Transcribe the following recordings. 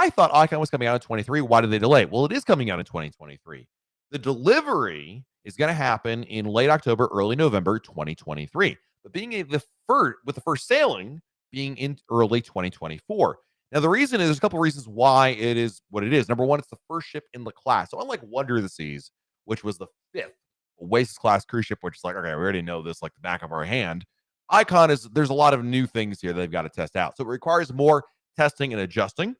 I thought Icon was coming out in 23. Why did they delay it? Well, it is coming out in 2023. The delivery is going to happen in late October, early November 2023. But with the first sailing being in early 2024. Now, the reason is there's a couple of reasons why it is what it is. Number one, it's the first ship in the class. So unlike Wonder of the Seas, which was the fifth Oasis class cruise ship, which is like, okay, we already know this like the back of our hand. Icon there's a lot of new things here they've got to test out. So it requires more testing and adjusting.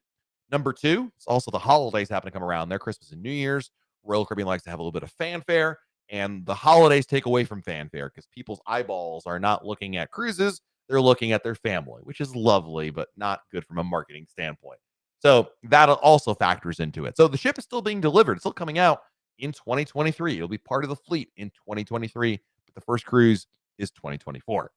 Number two, it's also the holidays happen to come around there, Christmas and New Year's. Royal Caribbean likes to have a little bit of fanfare, and the holidays take away from fanfare because people's eyeballs are not looking at cruises. They're looking at their family, which is lovely, but not good from a marketing standpoint. So that also factors into it. So the ship is still being delivered. It's still coming out in 2023. It'll be part of the fleet in 2023, but the first cruise is 2024.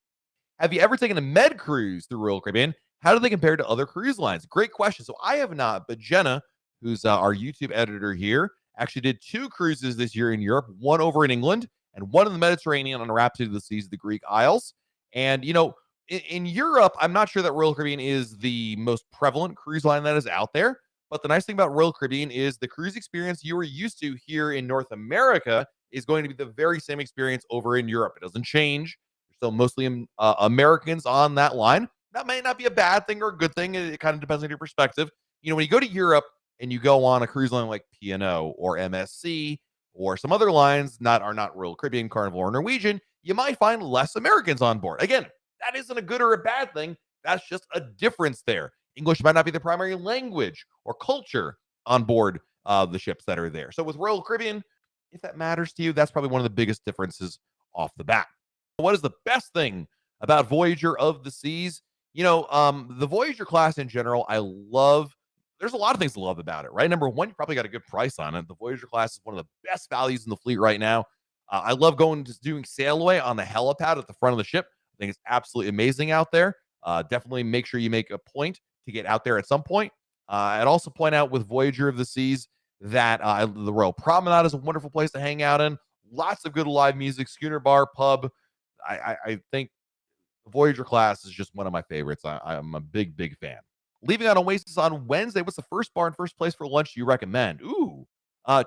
Have you ever taken a med cruise through Royal Caribbean? How do they compare to other cruise lines? Great question. So I have not, but Jenna, who's our YouTube editor here, actually did 2 cruises this year in Europe, one over in England and one in the Mediterranean on a Rhapsody of the Seas, the Greek Isles. And, in Europe, I'm not sure that Royal Caribbean is the most prevalent cruise line that is out there. But the nice thing about Royal Caribbean is the cruise experience you were used to here in North America is going to be the very same experience over in Europe. It doesn't change. There's still mostly Americans on that line. That may not be a bad thing or a good thing. It kind of depends on your perspective. When you go to Europe and you go on a cruise line like P&O or MSC or some other lines are not Royal Caribbean, Carnival, or Norwegian, you might find less Americans on board. Again, that isn't a good or a bad thing. That's just a difference there. English might not be the primary language or culture on board the ships that are there. So with Royal Caribbean, if that matters to you, that's probably one of the biggest differences off the bat. What is the best thing about Voyager of the Seas? The Voyager class in general, I love. There's a lot of things to love about it, right? Number one, you probably got a good price on it. The Voyager class is one of the best values in the fleet right now. I love doing sail away on the helipad at the front of the ship. I think it's absolutely amazing out there. Definitely make sure you make a point to get out there at some point. I'd also point out with Voyager of the Seas that the Royal Promenade is a wonderful place to hang out in. Lots of good live music, schooner bar, pub. I think the Voyager class is just one of my favorites. I'm a big, big fan. Leaving on Oasis on Wednesday, what's the first bar and first place for lunch you recommend?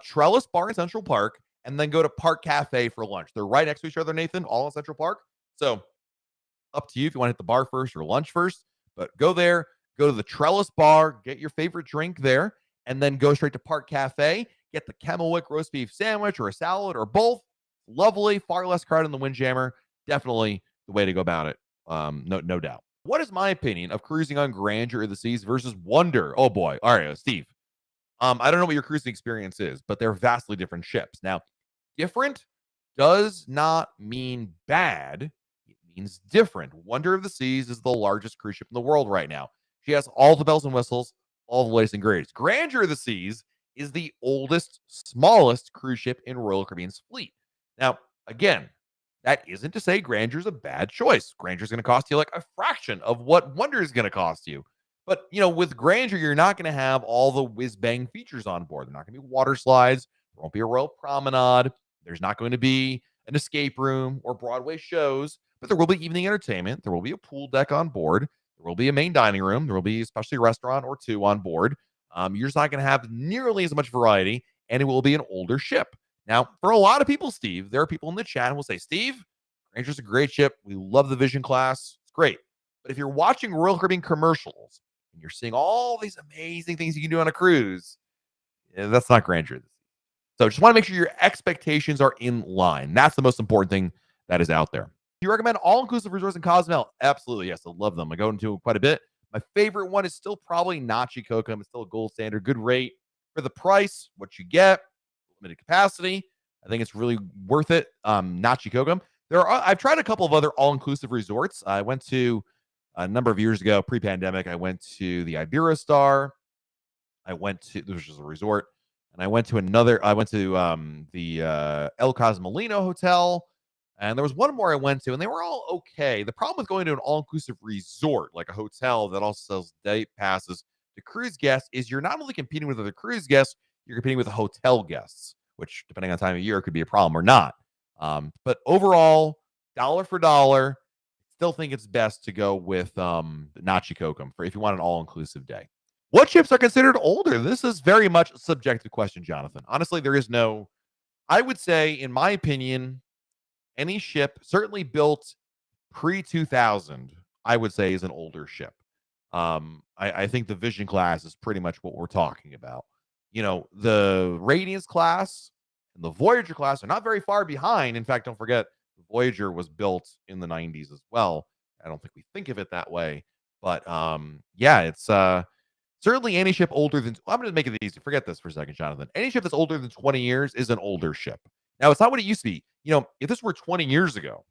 Trellis Bar in Central Park, and then go to Park Cafe for lunch. They're right next to each other, Nathan, all in Central Park. So up to you if you want to hit the bar first or lunch first, but go there, go to the Trellis Bar, get your favorite drink there, and then go straight to Park Cafe, get the Kemmel roast beef sandwich or a salad or both. Lovely, far less crowded in the Windjammer. Definitely the way to go about it. No doubt. What is my opinion of cruising on Grandeur of the Seas versus Wonder? Oh boy. All right, Steve. I don't know what your cruising experience is, but they're vastly different ships. Now, different does not mean bad. It means different. Wonder of the Seas is the largest cruise ship in the world right now. She has all the bells and whistles, all the latest and greatest. Grandeur of the Seas is the oldest, smallest cruise ship in Royal Caribbean's fleet. Now, again, that isn't to say Grandeur is a bad choice. Grandeur is going to cost you like a fraction of what Wonder is going to cost you. But, with Grandeur, you're not going to have all the whiz-bang features on board. There are not going to be water slides. There won't be a Royal Promenade. There's not going to be an escape room or Broadway shows. But there will be evening entertainment. There will be a pool deck on board. There will be a main dining room. There will be especially a restaurant or two on board. You're just not going to have nearly as much variety, and it will be an older ship. Now, for a lot of people, Steve, there are people in the chat who will say, Steve, Granger's a great ship. We love the Vision class. It's great. But if you're watching Royal Caribbean commercials and you're seeing all these amazing things you can do on a cruise, that's not Grandeur. So just want to make sure your expectations are in line. That's the most important thing that is out there. Do you recommend all-inclusive resorts in Cozumel? Absolutely, yes. I love them. I go into quite a bit. My favorite one is still probably Nachi Kokum. It's still a gold standard. Good rate. For the price, what you get, limited capacity. I think it's really worth it. Nachi Kokum. I've tried a couple of other all-inclusive resorts. I went to a number of years ago, pre-pandemic. I went to the Iberostar. This was a resort, and I went to the El Cosmolino Hotel, and there was one more I went to, and they were all okay. The problem with going to an all-inclusive resort, like a hotel that also sells day passes to cruise guests, is you're not only competing with other cruise guests, you're competing with the hotel guests, which, depending on time of year, could be a problem or not. But overall, dollar for dollar, still think it's best to go with Nachi Kokum if you want an all-inclusive day. What ships are considered older? This is very much a subjective question, Jonathan. Honestly, there is no, I would say, in my opinion, any ship certainly built pre 2000, I would say, is an older ship. I think the Vision class is pretty much what we're talking about. The Radiance class and the Voyager class are not very far behind. In fact, don't forget, the Voyager was built in the 90s as well. I don't think we think of it that way. But yeah, it's certainly any ship older than, I'm going to make it easy. Forget this for a second, Jonathan. Any ship that's older than 20 years is an older ship. Now, it's not what it used to be. If this were 20 years ago,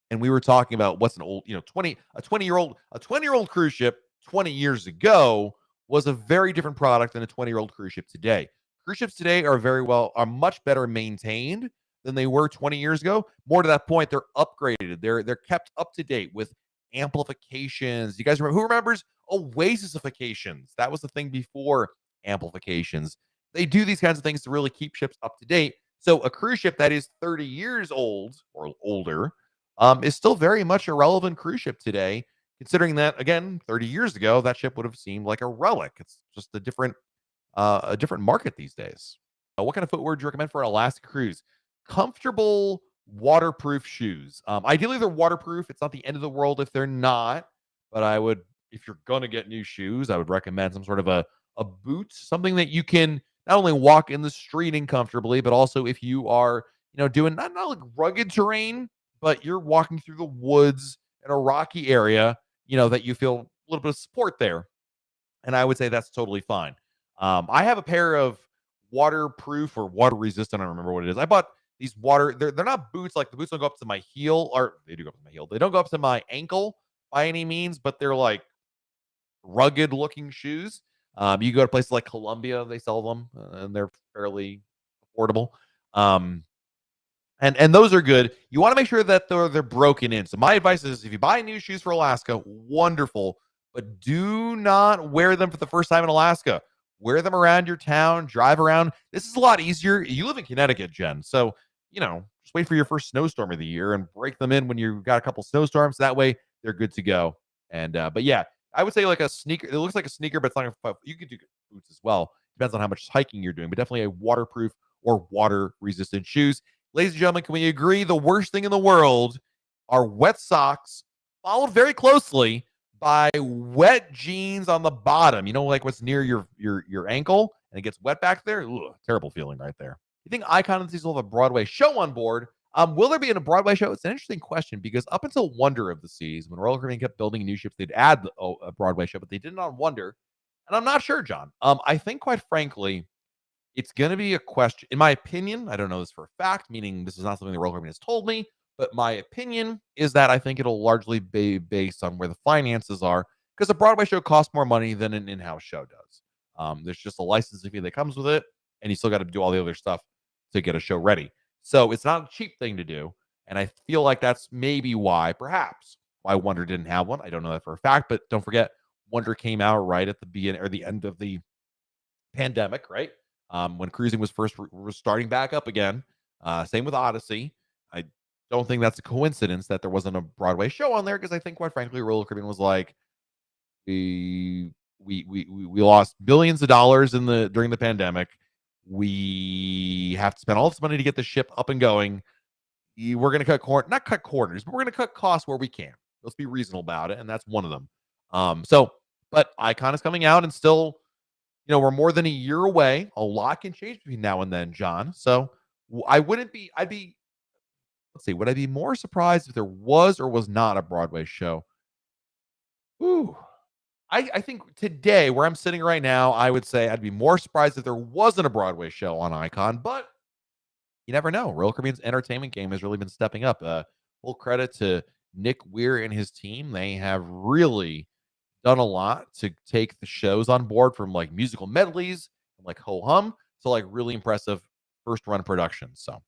and we were talking about what's an old, 20-year-old cruise ship 20 years ago was a very different product than a 20-year-old cruise ship today. Cruise ships today are much better maintained than they were 20 years ago. More to that point, they're upgraded. They're kept up to date with amplifications. You guys remember, who remembers Oasisifications? That was the thing before amplifications. They do these kinds of things to really keep ships up to date. So a cruise ship that is 30 years old or older is still very much a relevant cruise ship today, considering that, again, 30 years ago, that ship would have seemed like a relic. It's just a different market these days. What kind of footwear do you recommend for an Alaska cruise? Comfortable, waterproof shoes. Ideally, they're waterproof. It's not the end of the world if they're not, but if you're going to get new shoes, I would recommend some sort of a boot, something that you can not only walk in the street in comfortably, but also if you are, doing not like rugged terrain, but you're walking through the woods in a rocky area, that you feel a little bit of support there. And I would say that's totally fine. I have a pair of waterproof or water resistant. I don't remember what it is. I bought these they're not boots. Like, the boots don't go up to my heel, or they do go up to my heel. They don't go up to my ankle by any means, but they're like rugged looking shoes. You go to places like Columbia, they sell them, and they're fairly affordable. And those are good. You want to make sure that they're broken in. So my advice is, if you buy new shoes for Alaska, wonderful, but do not wear them for the first time in Alaska. Wear them around your town, drive around. This is a lot easier. You live in Connecticut, Jen. So, just wait for your first snowstorm of the year and break them in when you've got a couple snowstorms. That way they're good to go. And, but yeah, I would say like a sneaker. It looks like a sneaker, but it's not. You could do boots as well. Depends on how much hiking you're doing, but definitely a waterproof or water resistant shoes. Ladies and gentlemen, can we agree the worst thing in the world are wet socks, followed very closely by wet jeans on the bottom? Like what's near your ankle, and it gets wet back there. Ugh, terrible feeling right there. You think Icon will have a Broadway show on board? Will there be a Broadway show? It's an interesting question, because up until Wonder of the Seas, when Royal Caribbean kept building new ships, they'd add a Broadway show, but they did not on Wonder. And I'm not sure, John. I think, quite frankly, it's going to be a question, in my opinion. I don't know this for a fact, meaning this is not something the Royal Caribbean has told me, but my opinion is that I think it'll largely be based on where the finances are, because a Broadway show costs more money than an in-house show does. There's just a licensing fee that comes with it, and you still got to do all the other stuff to get a show ready. So it's not a cheap thing to do, and I feel like that's maybe perhaps why Wonder didn't have one. I don't know that for a fact, but don't forget, Wonder came out right at the beginning or the end of the pandemic, right? When cruising was starting back up again. Same with Odyssey. I don't think that's a coincidence that there wasn't a Broadway show on there, because I think, quite frankly, Royal Caribbean was like, we lost billions of dollars during the pandemic. We have to spend all this money to get the ship up and going. We're going to not cut corners, but we're going to cut costs where we can. Let's be reasonable about it, and that's one of them. But Icon is coming out, and still, we're more than a year away. A lot can change between now and then, John. So would I be more surprised if there was or was not a Broadway show? Ooh, I think today, where I'm sitting right now, I would say I'd be more surprised if there wasn't a Broadway show on Icon, but you never know. Royal Caribbean's entertainment game has really been stepping up. Full credit to Nick Weir and his team. They have really done a lot to take the shows on board, from like musical medleys and like ho hum to like really impressive first run productions. So,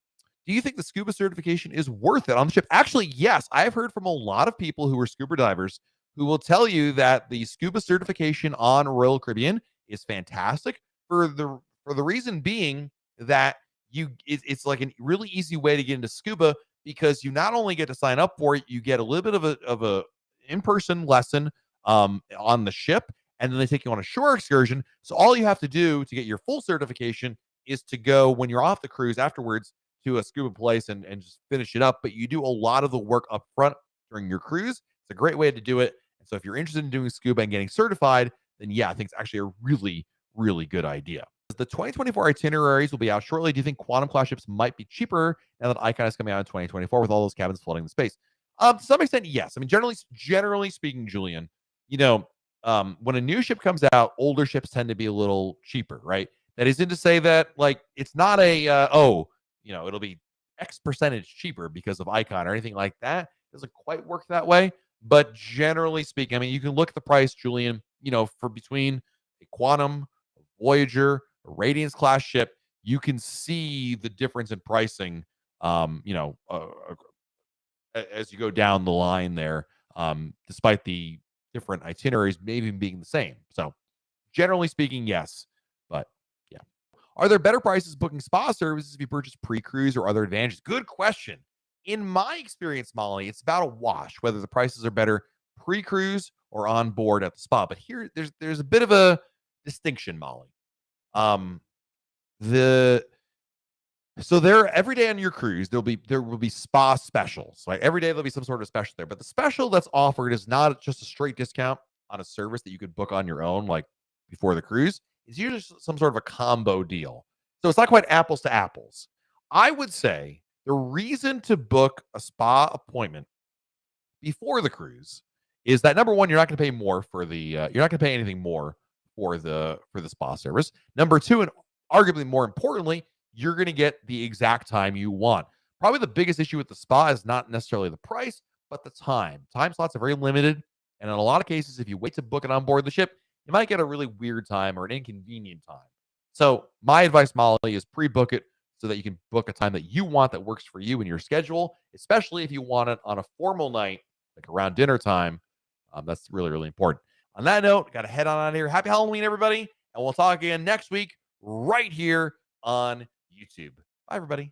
do you think the scuba certification is worth it on the ship? Actually, yes. I have heard from a lot of people who are scuba divers who will tell you that the scuba certification on Royal Caribbean is fantastic, for the reason being that it's like a really easy way to get into scuba, because you not only get to sign up for it, you get a little bit of a in-person lesson on the ship, and then they take you on a shore excursion. So all you have to do to get your full certification is to go when you're off the cruise afterwards to a scuba place and just finish it up. But you do a lot of the work up front during your cruise. It's a great way to do it. And so if you're interested in doing scuba and getting certified, then yeah, I think it's actually a really, really good idea. The 2024 itineraries will be out shortly. Do you think quantum class ships might be cheaper now that Icon is coming out in 2024 with all those cabins floating in space? To some extent, yes. I mean, generally speaking, Julian, when a new ship comes out, older ships tend to be a little cheaper, right? That isn't to say that like it's not it'll be X percentage cheaper because of Icon or anything like that. It doesn't quite work that way. But generally speaking, I mean, you can look at the price, Julian, for between a Quantum, a Voyager, a Radiance class ship, you can see the difference in pricing, as you go down the line there, despite the different itineraries maybe being the same. So generally speaking, yes. But yeah. Are there better prices booking spa services if you purchase pre-cruise or other advantages? Good question. In my experience, Molly, it's about a wash, whether the prices are better pre-cruise or on board at the spa. But here, there's a bit of a distinction, Molly. The So there, every day on your cruise, there will be spa specials. Right, every day there'll be some sort of special there. But the special that's offered is not just a straight discount on a service that you could book on your own, like before the cruise. It's usually some sort of a combo deal. So it's not quite apples to apples. I would say the reason to book a spa appointment before the cruise is that number one, you're not going to pay more for you're not going to pay anything more for the spa service. Number two, and arguably more importantly, you're going to get the exact time you want. Probably the biggest issue with the spa is not necessarily the price, but the time. Time slots are very limited. And in a lot of cases, if you wait to book it on board the ship, you might get a really weird time or an inconvenient time. So my advice, Molly, is pre-book it so that you can book a time that you want that works for you and your schedule, especially if you want it on a formal night, like around dinner time. That's really, really important. On that note, got to head on out of here. Happy Halloween, everybody. And we'll talk again next week right here on YouTube. Bye, everybody.